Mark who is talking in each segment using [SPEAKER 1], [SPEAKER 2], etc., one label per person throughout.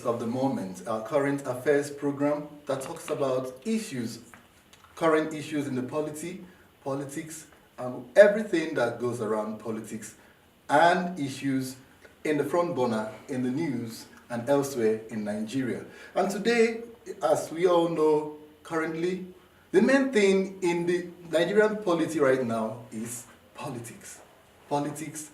[SPEAKER 1] Issues of the Moment, our current affairs program that talks about issues, current issues in the politics, and everything that goes around politics and issues in the front burner, in the news, and elsewhere in Nigeria. And today, as we all know, currently, the main thing in the Nigerian polity right now is politics. Politics.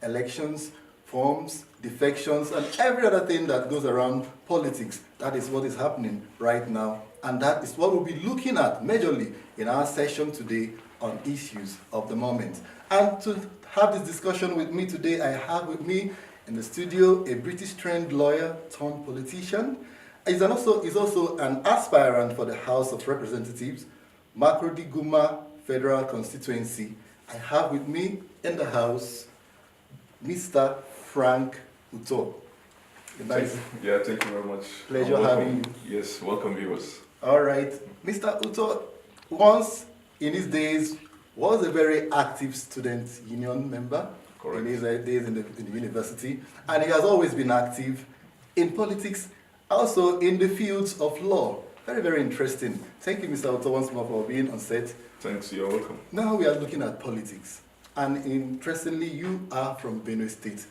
[SPEAKER 1] Elections, forms, defections, and every other thing that goes around politics. That is what is happening right now. And that is what we'll be looking at majorly in our session today on issues of the moment. And to have this discussion with me today, I have with me in the studio a British-trained lawyer turned politician. He's also an aspirant for the House of Representatives, Makurdi Guma Federal Constituency. I have with me in the House Mr. Frank Uto.
[SPEAKER 2] Thank you very much.
[SPEAKER 1] Pleasure having you.
[SPEAKER 2] Yes, welcome viewers.
[SPEAKER 1] All right. Mr. Uto, once in his days, was a very active student union member.
[SPEAKER 2] Correct.
[SPEAKER 1] In his days in the university. And he has always been active in politics, also in the fields of law. Very, very interesting. Thank you, Mr. Uto, once more for being on set.
[SPEAKER 2] Thanks, you're welcome.
[SPEAKER 1] Now we are looking at politics. And interestingly, you are from Benue State,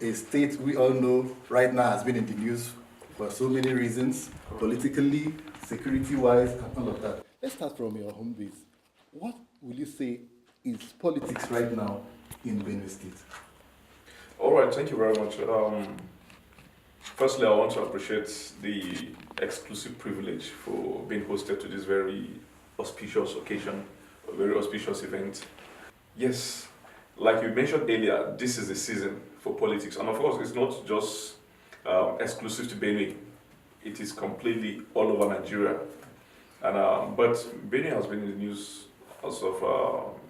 [SPEAKER 1] a state we all know right now has been in the news for so many reasons, politically, security-wise, and all of that. Let's start from your home base. What will you say is politics right now in Benue State?
[SPEAKER 2] All right, thank you very much. Firstly, I want to appreciate the exclusive privilege for being hosted to this very auspicious occasion, a very auspicious event. Yes, like you mentioned earlier, this is the season for politics. And of course, it's not just exclusive to Benue. It is completely all over Nigeria. And but Benue has been in the news as of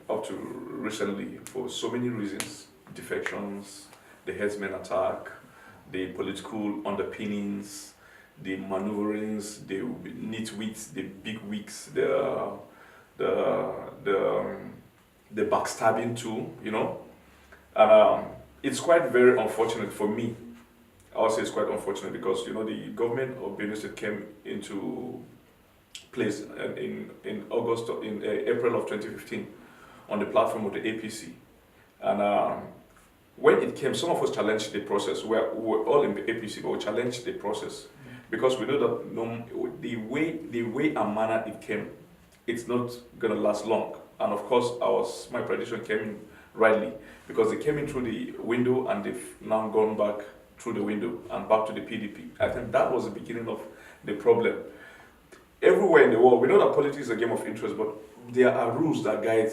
[SPEAKER 2] up to recently for so many reasons: defections, the herdsmen attack, the political underpinnings, the maneuverings, the nitwits, the big wigs, the backstabbing too, you know. And it's quite very unfortunate for me. I would say it's quite unfortunate because, you know, the government of Benue State came into place in April of 2015 on the platform of the APC. And when it came, some of us challenged the process. We were all in the APC, but we challenged the process because we know that the way and manner it came, it's not going to last long. And of course, my prediction came in rightly because they came in through the window and they've now gone back through the window and back to the PDP. I think that was the beginning of the problem. Everywhere in the world, we know that politics is a game of interest, but there are rules that guide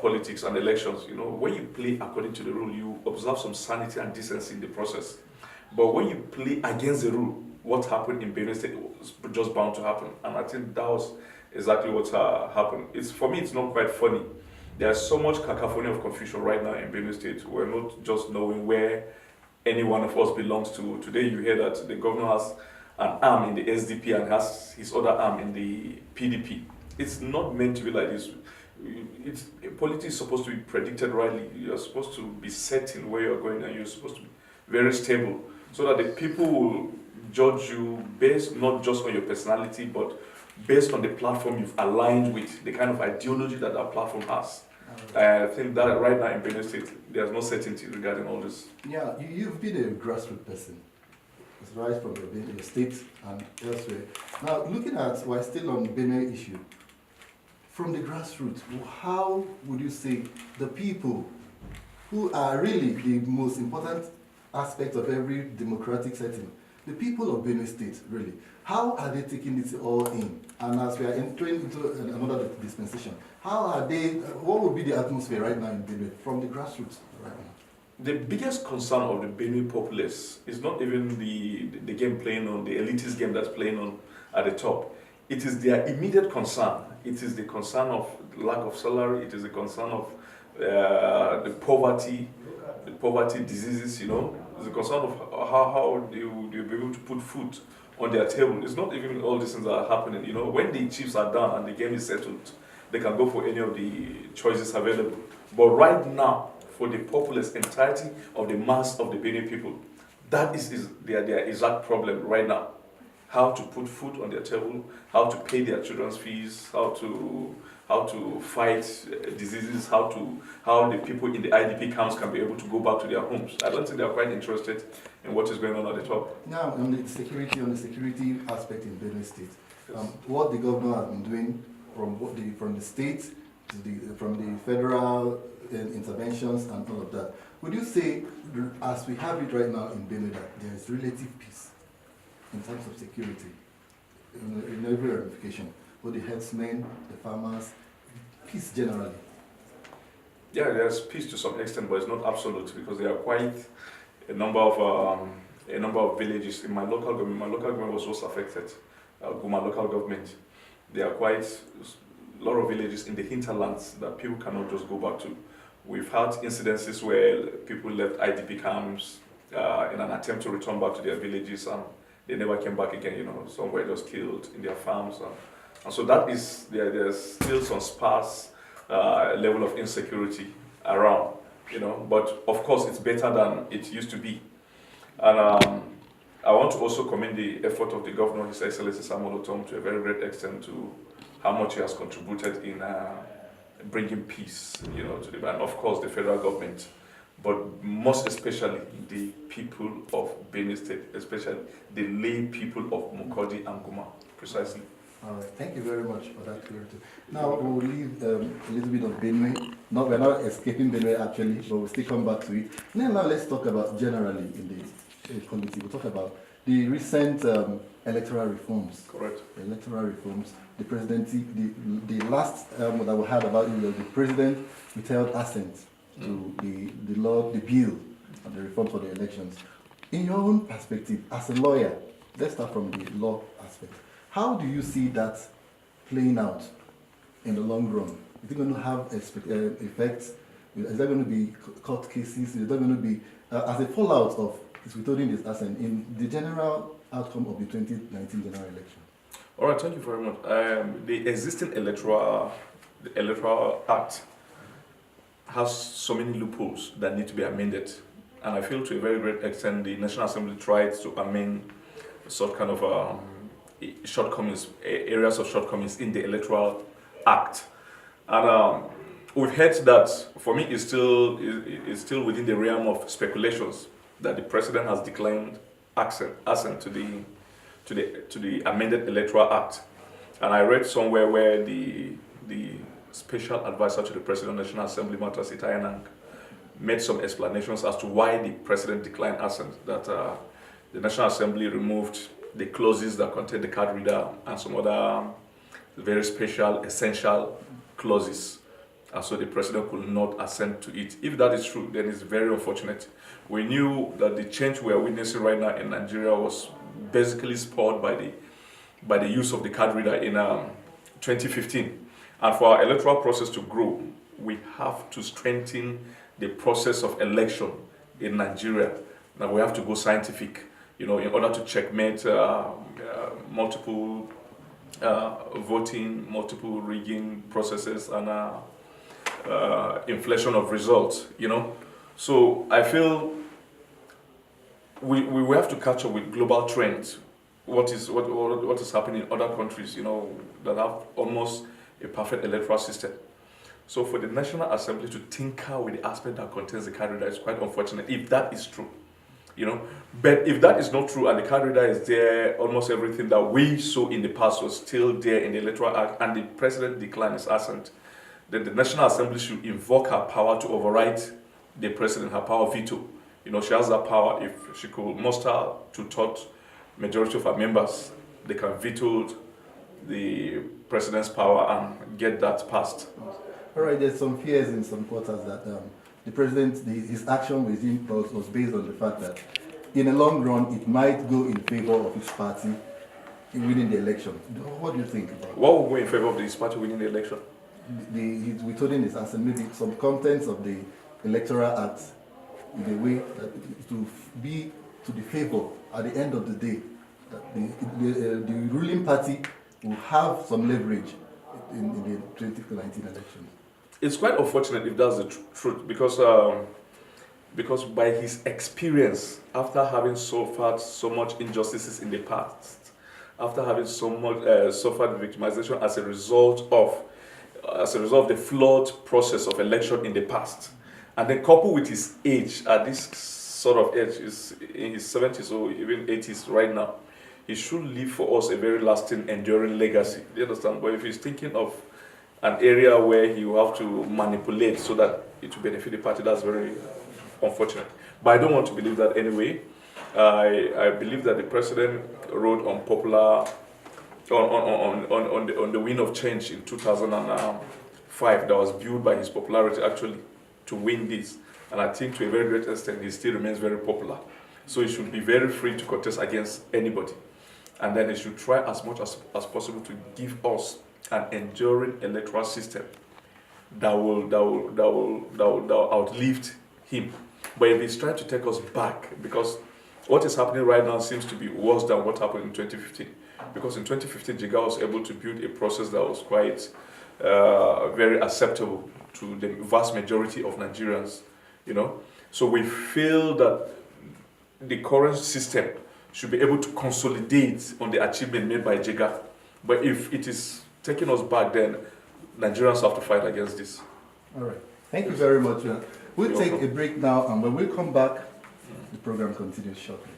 [SPEAKER 2] politics and elections. You know, when you play according to the rule, you observe some sanity and decency in the process. But when you play against the rule, what happened in Benue State was just bound to happen. And I think that was exactly what happened. For me, it's not quite funny. There's so much cacophony of confusion right now in Benue State. We're not just knowing where any one of us belongs to. Today you hear that the governor has an arm in the SDP and has his other arm in the PDP. It's not meant to be like this. Politics is supposed to be predicted rightly. You're supposed to be certain where you're going and you're supposed to be very stable so that the people will judge you based not just on your personality but based on the platform you've aligned with, the kind of ideology that platform has. I think that right now in Benue State, there's no certainty regarding all this.
[SPEAKER 1] Yeah, you've been a grassroots person. It's right from your state and elsewhere. Now, looking at, we're still on the Benue issue. From the grassroots, how would you say the people who are really the most important aspect of every democratic setting, the people of Benue State, really, how are they taking it all in? And as we are entering into another dispensation, what would be the atmosphere right now in Benue from the grassroots right now?
[SPEAKER 2] The biggest concern of the Benue populace is not even the game playing on, the elitist game that's playing on at the top. It is their immediate concern. It is the concern of lack of salary. It is the concern of the poverty diseases, you know. It's the concern of how they'll be able to put food on their table. It's not even all these things that are happening, you know. When the chiefs are done and the game is settled, they can go for any of the choices available. But right now, for the populace entirety of the mass of the Benue people, That is their exact problem right now. How to put food on their table, how to pay their children's fees, how to fight diseases, how the people in the IDP camps can be able to go back to their homes. I don't think they are quite interested in what is going on at the top.
[SPEAKER 1] Now, on the security aspect in Benue State,
[SPEAKER 2] Yes.
[SPEAKER 1] what the governor has been doing from the state to from the federal interventions and all of that, would you say, as we have it right now in Benue, that there is relative peace in terms of security in every ramification, both the herdsmen, the farmers, peace generally?
[SPEAKER 2] Yeah, there's peace to some extent, but it's not absolute because there are quite a number of villages in my local government. My local government was also affected. Guma local government. There are quite a lot of villages in the hinterlands that people cannot just go back to. We've had incidences where people left IDP camps in an attempt to return back to their villages, and they never came back again. Some were just killed in their farms, and so that is there's still some sparse level of insecurity around. But of course it's better than it used to be, and I want to also commend the effort of the governor, His Excellency Samuel Otom, to a very great extent to how much he has contributed in bringing peace, to the and of course the federal government, but most especially the people of Benue State, especially the lay people of Mukodi and Guma, precisely.
[SPEAKER 1] All right, thank you very much for that clarity. Now we'll leave a little bit of Benue. We're not escaping Benue actually, but we'll still come back to it. Now let's talk about generally in the polity. We'll talk about the recent electoral reforms.
[SPEAKER 2] Correct.
[SPEAKER 1] The electoral reforms. The presidency. The last that we heard about it was the president withheld assent to the law, the bill, and the reform for the elections. In your own perspective, as a lawyer, let's start from the law aspect. How do you see that playing out in the long run? Is it going to have effects? Is there going to be court cases? Is there going to be, as a fallout of his withholding this assent in the general outcome of the 2019 general election?
[SPEAKER 2] All right, thank you very much. The existing electoral act has so many loopholes that need to be amended, and I feel to a very great extent the National Assembly tried to amend sort kind of areas of shortcomings in the electoral act, and we've heard that. For me, it's still within the realm of speculations that the president has declined assent to the amended electoral act, and I read somewhere where the special advisor to the president of the National Assembly, Matters Itayanang, made some explanations as to why the president declined assent. That the National Assembly removed the clauses that contain the card reader and some other very special, essential clauses. And so the president could not assent to it. If that is true, then it's very unfortunate. We knew that the change we are witnessing right now in Nigeria was basically spurred by the use of the card reader in 2015. And for our electoral process to grow, we have to strengthen the process of election in Nigeria. Now we have to go scientific, in order to checkmate multiple voting, multiple rigging processes, and inflation of results. So I feel we have to catch up with global trends. What is happening in other countries, that have almost a perfect electoral system. So for the National Assembly to tinker with the aspect that contains the card reader is quite unfortunate, if that is true. But if that is not true and the card reader is there, almost everything that we saw in the past was still there in the electoral act, and the president declined his assent, then the National Assembly should invoke her power to override the president, her power of veto. She has that power. If she could muster two-thirds majority of her members, they can veto the president's power and get that passed.
[SPEAKER 1] All right, there's some fears in some quarters that the president, his action regime was based on the fact that in the long run it might go in favor of his party in winning the election. What do you think about that?
[SPEAKER 2] What will go in favor of his party winning the election?
[SPEAKER 1] He's withholding his assent, maybe some contents of the electoral act in a way that to be to the favor at the end of the day, that the ruling party will have some leverage in the 2019 election.
[SPEAKER 2] It's quite unfortunate if that's the truth, because because by his experience, after having suffered so much injustices in the past, after having so much suffered victimization as a result of the flawed process of election in the past, and then coupled with his age, at this sort of age, is in his 70s or even 80s right now, he should leave for us a very lasting, enduring legacy. Do you understand? But if he's thinking of an area where he will have to manipulate so that it will benefit the party, that's very unfortunate. But I don't want to believe that anyway. I believe that the president wrote on popular on the wind of change in 2005 that was built by his popularity actually to win this. And I think to a very great extent he still remains very popular. So he should be very free to contest against anybody. And then he should try as much as possible to give us an enduring electoral system that will outlive him. But if he's trying to take us back, because what is happening right now seems to be worse than what happened in 2015. Because in 2015, Jiga was able to build a process that was quite very acceptable to the vast majority of Nigerians, you know. So we feel that the current system should be able to consolidate on the achievement made by Jiga. But if it is taking us back, then Nigerians have to fight against this.
[SPEAKER 1] All right. Thank you very much. We'll take a break now, and when we come back, the program continues shortly.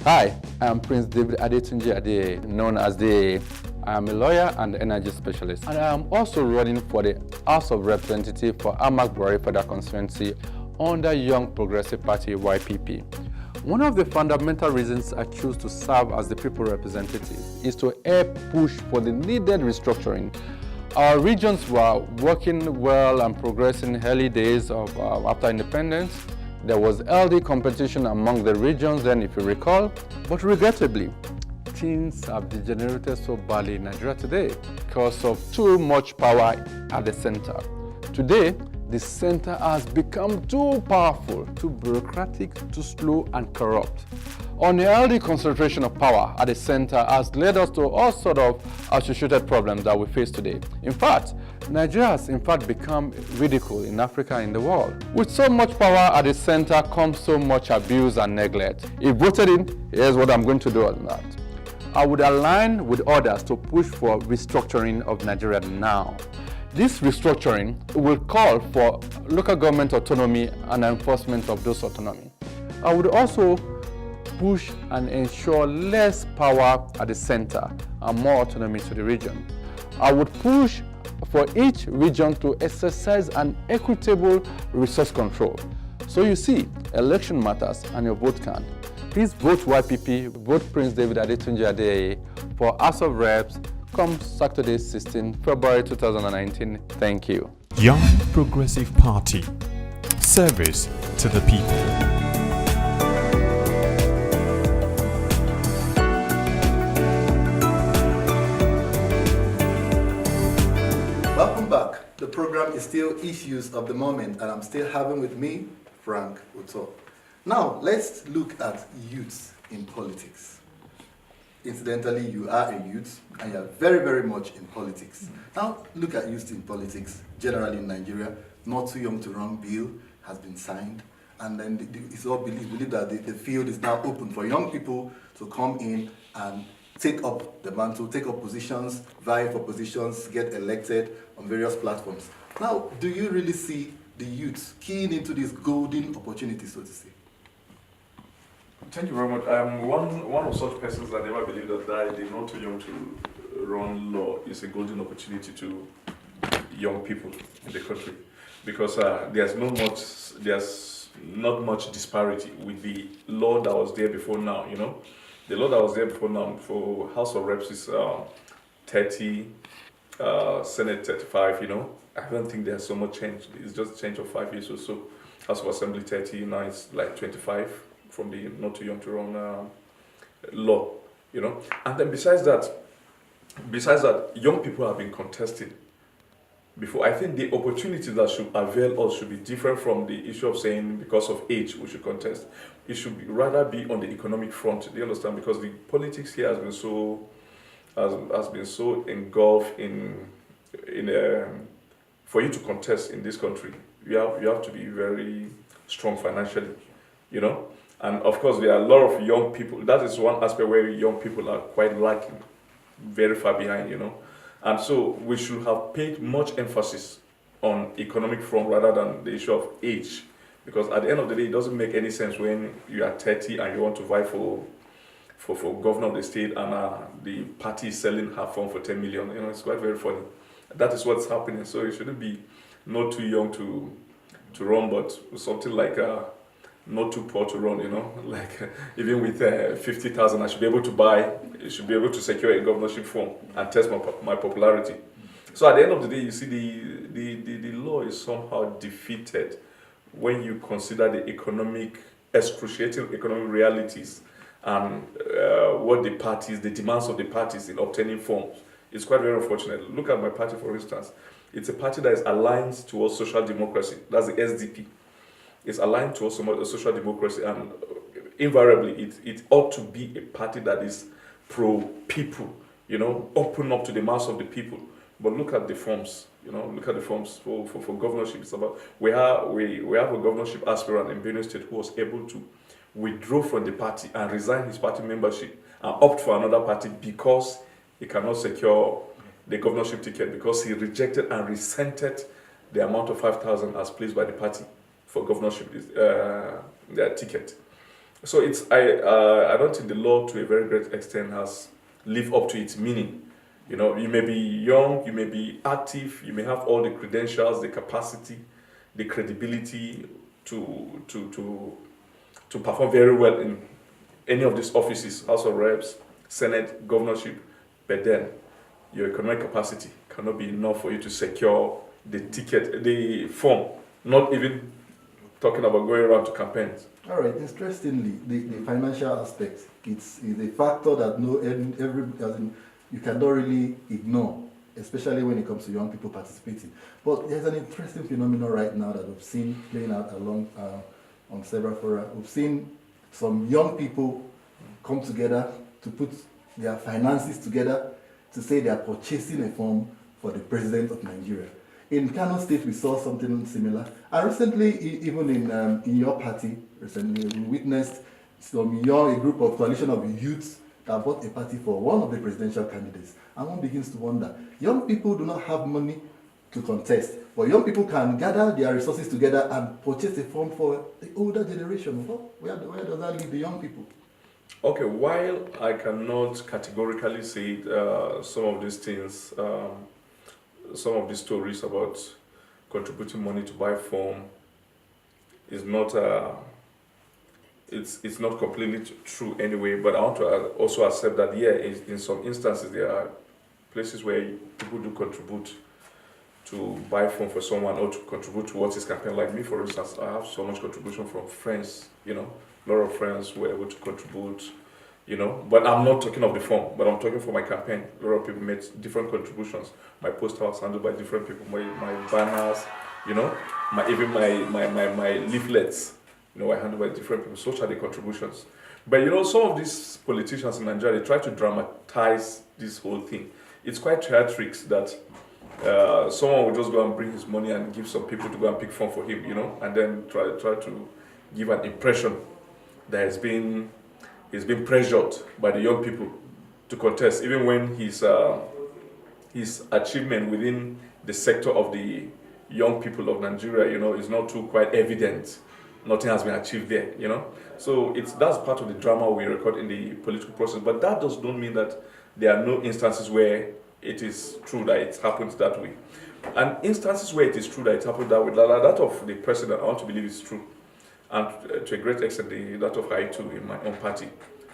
[SPEAKER 3] Hi, I'm Prince David Adetunji Ade, known as the I am a lawyer and energy specialist, and I am also running for the House of Representatives for Amak Buhari Federal Constituency under Young Progressive Party YPP. One of the fundamental reasons I choose to serve as the people representative is to help push for the needed restructuring. Our regions were working well and progressing early days of after independence. There was healthy competition among the regions then, if you recall, but regrettably, things have degenerated so badly in Nigeria today because of too much power at the center. Today, the center has become too powerful, too bureaucratic, too slow and corrupt. Unhealthy concentration of power at the center has led us to all sorts of associated problems that we face today. In fact, Nigeria has in fact become ridicule in Africa and in the world. With so much power at the center comes so much abuse and neglect. If voted in, here's what I'm going to do on that. I would align with others to push for restructuring of Nigeria now. This restructuring will call for local government autonomy and enforcement of those autonomy. I would also push and ensure less power at the center and more autonomy to the region. I would push for each region to exercise an equitable resource control. So you see, election matters and your vote can. Please vote YPP, vote Prince David Adetunji Ade for House of Reps come Saturday, 16 February 2019. Thank you.
[SPEAKER 4] Young Progressive Party. Service to the people.
[SPEAKER 1] Welcome back. The program is still Issues of the Moment, and I'm still having with me Frank Uto. Now, let's look at youth in politics. Incidentally, you are a youth, and you are very, very much in politics. Now, look at youth in politics, generally in Nigeria. Not Too Young to Run bill has been signed, and then it's all believed that the field is now open for young people to come in and take up the mantle, take up positions, vie for positions, get elected on various platforms. Now, do you really see the youth keying into this golden opportunity, so to say?
[SPEAKER 2] Thank you very much. I'm one of such persons that never believe that the Not Too Young to Run law is a golden opportunity to young people in the country, because there's not much disparity with the law that was there before now. You know, the law that was there before now for House of Reps is 30, Senate 35. You know, I don't think there's so much change. It's just a change of 5 years or so. House of Assembly 30, now it's like 25 from the Not Too Young to Run law. You know, and then besides that, young people have been contesting before. I think the opportunity that should avail us should be different from the issue of saying because of age we should contest. It should rather be on the economic front. Do you understand? Because the politics here has been so engulfed in for you to contest in this country. You have to be very strong financially, you know. And of course, there are a lot of young people. That is one aspect where young people are quite lacking, very far behind, you know. And so we should have paid much emphasis on economic front rather than the issue of age. Because at the end of the day, it doesn't make any sense when you are 30 and you want to vie for governor of the state and the party is selling her phone for 10 million. You know, it's quite very funny. That is what's happening. So you shouldn't be not too young to run, but something like not too poor to run, you know. Like even with 50,000, I should be able to secure a governorship form and test my popularity. So at the end of the day, you see the law is somehow defeated when you consider the excruciating economic realities and what the demands of the parties in obtaining forms. It's quite very unfortunate. Look at my party, for instance. It's a party that is aligned towards social democracy. That's the SDP. It's aligned towards social democracy, and invariably, it ought to be a party that is pro-people, you know, open up to the mass of the people. But look at the forms, you know, look at the forms for governorship. It's about, we have a governorship aspirant in Benue State who was able to withdraw from the party and resign his party membership and opt for another party because he cannot secure the governorship ticket, because he rejected and resented the amount of 5,000 as placed by the party for governorship ticket. So I don't think the law to a very great extent has lived up to its meaning. You know, you may be young, you may be active, you may have all the credentials, the capacity, the credibility to perform very well in any of these offices, House of Reps, Senate, governorship, but then your economic capacity cannot be enough for you to secure the ticket, the form, not even talking about going around to campaigns.
[SPEAKER 1] All right, interestingly, the financial aspect, it's a factor that you cannot really ignore, especially when it comes to young people participating. But there's an interesting phenomenon right now that we've seen playing out on several fora. We've seen some young people come together to put their finances together to say they are purchasing a form for the president of Nigeria. In Kano State, we saw something similar. And recently, even in your party, we witnessed a group of coalition of youths that bought a party for one of the presidential candidates. And one begins to wonder, young people do not have money to contest, but young people can gather their resources together and purchase a form for the older generation. Well, where does that leave the young people?
[SPEAKER 2] Okay, while I cannot categorically say some of these things, some of these stories about contributing money to buy form is not it's not completely true anyway, but I want to also accept that in some instances there are places where people do contribute to buy form for someone or to contribute towards his campaign. Like me, for instance, I have so much contribution from friends, you know, a lot of friends were able to contribute, you know, but I'm not talking of the form, but I'm talking for my campaign. A lot of people made different contributions. My poster was handled by different people, my banners, you know, my leaflets, you know, I handled by different people. Such are the contributions. But you know, some of these politicians in Nigeria, they try to dramatize this whole thing. It's quite theatrics that someone will just go and bring his money and give some people to go and pick form for him, you know, and then try to give an impression that he's been pressured by the young people to contest, even when his achievement within the sector of the young people of Nigeria, you know, is not too quite evident. Nothing has been achieved there, you know. So that's part of the drama we record in the political process. But that does not mean that there are no instances where it is true that it happens that way. And instances where it is true that it happened that way, that of the president, I want to believe is true. And to a great extent, that of I too in my own party,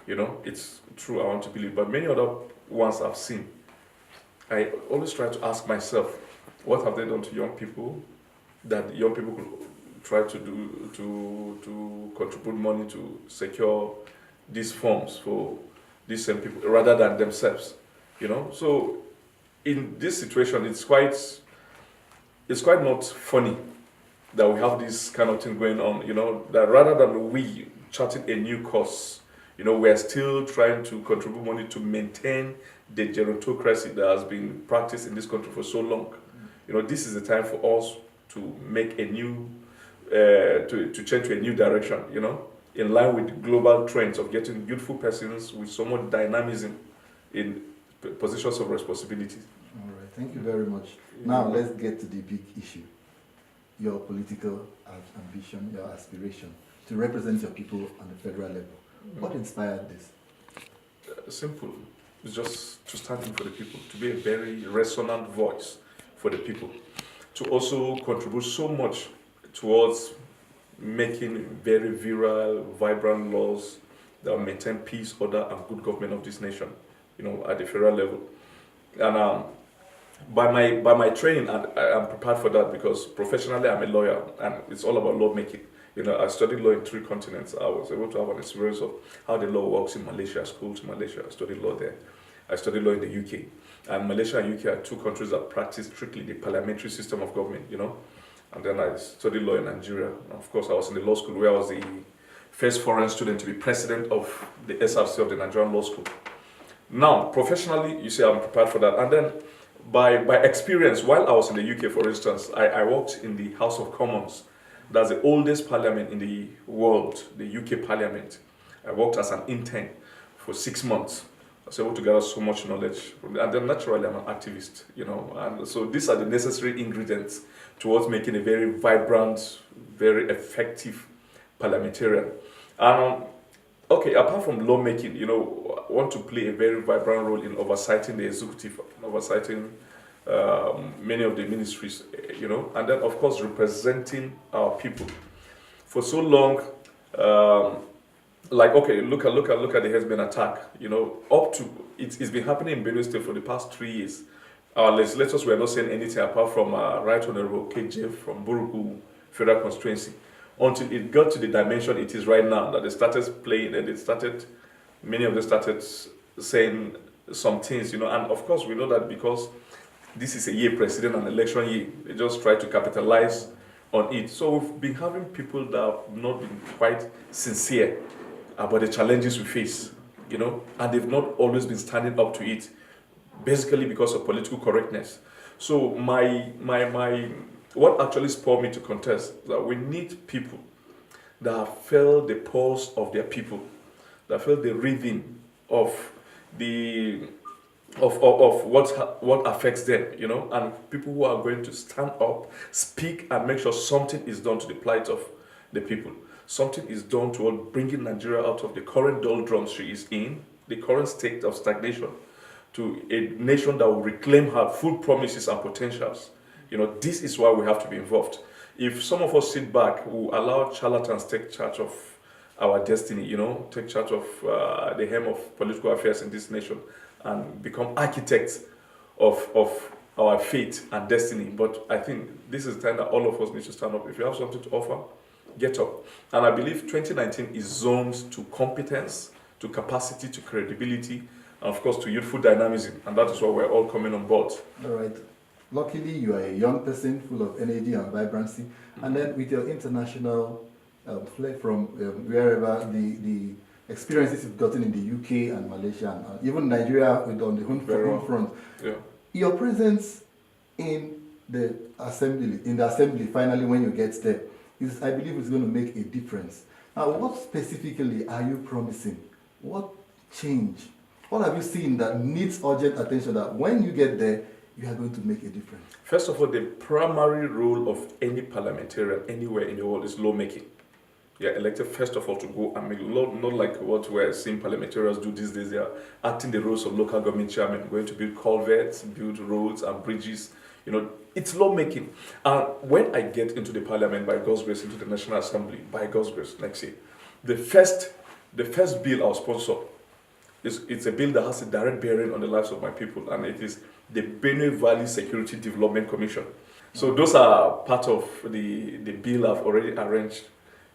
[SPEAKER 2] you know, it's true, I want to believe. But many other ones I've seen, I always try to ask myself, what have they done to young people that young people could try to do to contribute money to secure these forms for these same people rather than themselves, you know? So in this situation, it's quite not funny that we have this kind of thing going on, you know, that rather than we charting a new course, you know, we're still trying to contribute money to maintain the gerontocracy that has been practiced in this country for so long. You know, this is the time for us to make a new to change to a new direction, you know, in line with global trends of getting youthful persons with so much dynamism in positions of responsibility.
[SPEAKER 1] All right, thank you very much. Now let's get to the big issue. Your political ambition, your aspiration to represent your people on the federal level. What inspired this?
[SPEAKER 2] Simple. It's just to stand in for the people, to be a very resonant voice for the people, to also contribute so much towards making very virile, vibrant laws that will maintain peace, order, and good government of this nation, you know, at the federal level. And by my training, I'm prepared for that because professionally I'm a lawyer, and it's all about lawmaking. You know, I studied law in 3 continents. I was able to have an experience of how the law works in Malaysia, schools in Malaysia. I studied law there. I studied law in the UK. And Malaysia and UK are 2 countries that practice strictly the parliamentary system of government, you know. And then I studied law in Nigeria. And of course, I was in the law school where I was the first foreign student to be president of the SRC of the Nigerian Law School. Now, professionally, you see, I'm prepared for that. And then by experience, while I was in the UK, for instance, I worked in the House of Commons. That's the oldest parliament in the world, the UK Parliament. I worked as an intern for 6 months. I was able to gather so much knowledge. And then naturally, I'm an activist, you know. And so these are the necessary ingredients towards making a very vibrant, very effective parliamentarian. And okay, apart from lawmaking, you know, I want to play a very vibrant role in oversighting the executive, oversighting many of the ministries, you know, and then of course representing our people. For so long, like okay, look at the Hezbollah attack, you know, up to it's been happening in Benue State for the past 3 years. Our legislators were not saying anything apart from Right Honorable KJ from Buruku Federal Constituency, until it got to the dimension it is right now that they started playing and many of them started saying some things, you know, and of course we know that because this is a year president and election year, they just try to capitalize on it. So we've been having people that have not been quite sincere about the challenges we face, you know, and they've not always been standing up to it, basically because of political correctness. So what actually spurred me to contest is that we need people that have felt the pulse of their people, that felt the rhythm of what affects them, you know, and people who are going to stand up, speak, and make sure something is done to the plight of the people. Something is done toward bringing Nigeria out of the current doldrums she is in, the current state of stagnation, to a nation that will reclaim her full promises and potentials. You know, this is why we have to be involved. If some of us sit back, we allow charlatans take charge of our destiny, you know, take charge of the helm of political affairs in this nation and become architects of our fate and destiny. But I think this is the time that all of us need to stand up. If you have something to offer, get up. And I believe 2019 is zoned to competence, to capacity, to credibility, and of course to youthful dynamism. And that is why we're all coming on board.
[SPEAKER 1] All right. Luckily, you are a young person full of energy and vibrancy. And then with your international flair from wherever the experiences you've gotten in the UK and Malaysia and even Nigeria on the home front,
[SPEAKER 2] yeah.
[SPEAKER 1] Your presence in the assembly finally when you get there, I believe it's going to make a difference. Now, what specifically are you promising? What change? What have you seen that needs urgent attention that when you get there, you are going to make a difference?
[SPEAKER 2] First of all, the primary role of any parliamentarian anywhere in the world is lawmaking. You are elected first of all to go and make law, not like what we're seeing parliamentarians do these days. They are acting the roles of local government chairman, going to build culverts, build roads and bridges. You know, it's lawmaking. And when I get into the parliament, by God's grace, into the National Assembly, by God's grace, next year, the first bill I'll sponsor it's a bill that has a direct bearing on the lives of my people, and it is the Benue Valley Security Development Commission. So those are part of the bill I've already arranged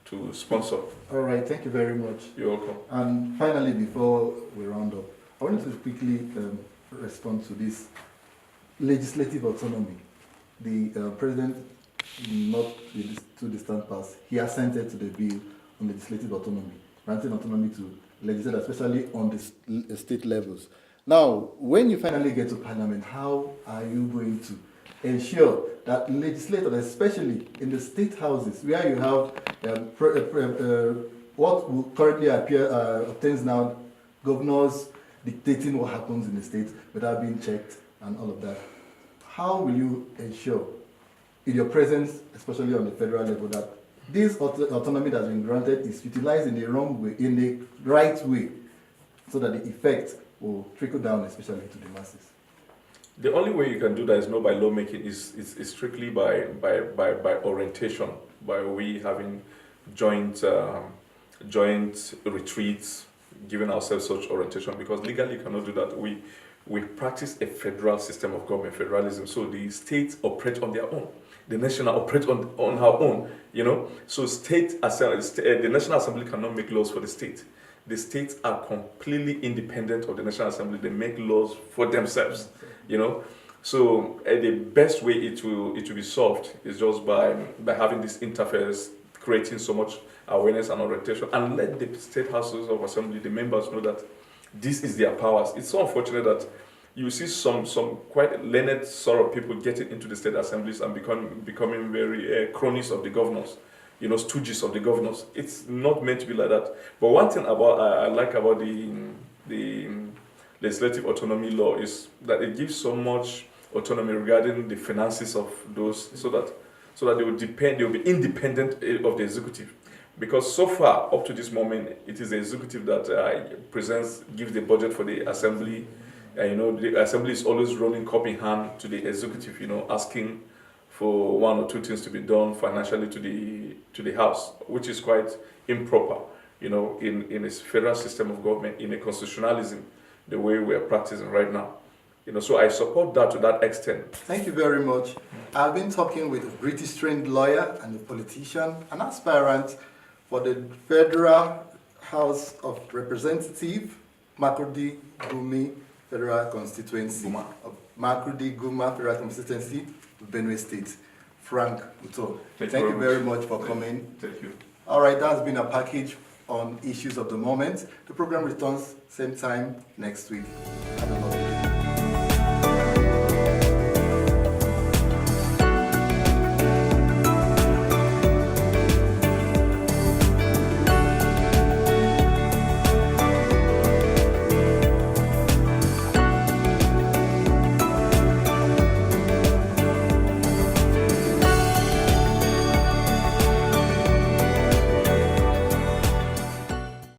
[SPEAKER 2] to sponsor.
[SPEAKER 1] All right, thank you very much.
[SPEAKER 2] You're welcome.
[SPEAKER 1] And finally, before we round up, I wanted to quickly respond to this legislative autonomy. The president, not too distant past, he assented to the bill on legislative autonomy, granting autonomy to legislate, especially on the state levels. Now, when you finally get to parliament, how are you going to ensure that legislators, especially in the state houses, where you have what will currently appear obtains now, governors dictating what happens in the state without being checked and all of that. How will you ensure, in your presence, especially on the federal level, that this autonomy that has been granted is utilized in the wrong way, in the right way, so that the effect will trickle down, especially to the masses?
[SPEAKER 2] The only way you can do that is not by lawmaking, is strictly by orientation, by we having joint retreats, giving ourselves such orientation, because legally you cannot do that. We practice a federal system of government, federalism, so the states operate on their own. The nation operate on our own, you know. So the National Assembly cannot make laws for the state. The states are completely independent of the National Assembly. They make laws for themselves, you know. So the best way it will be solved is just by having this interface, creating so much awareness and orientation, and let the state houses of assembly, the members, know that this is their powers. It's so unfortunate that you see some quite learned sort of people getting into the state assemblies and becoming very cronies of the governors, you know, stooges of the governors. It's not meant to be like that. But one thing about I like about the legislative autonomy law is that it gives so much autonomy regarding the finances of those, so that they will be independent of the executive. Because so far, up to this moment, it is the executive that gives the budget for the assembly. You know, the assembly is always running cup in hand to the executive, you know, asking for one or two things to be done financially to the house, which is quite improper, you know, in a federal system of government, in a constitutionalism, the way we are practicing right now. You know, so I support that to that extent.
[SPEAKER 1] Thank you very much. I've been talking with a British-trained lawyer and a politician, an aspirant for the Federal House of Representatives, Makurdi Gumi Federal Constituency. Makurdi Guma Federal Constituency, Benue State. Frank Uto. Thank you very much for coming.
[SPEAKER 2] Thank you.
[SPEAKER 1] All right, that's been a package on issues of the moment. The program returns same time next week. Have a lovely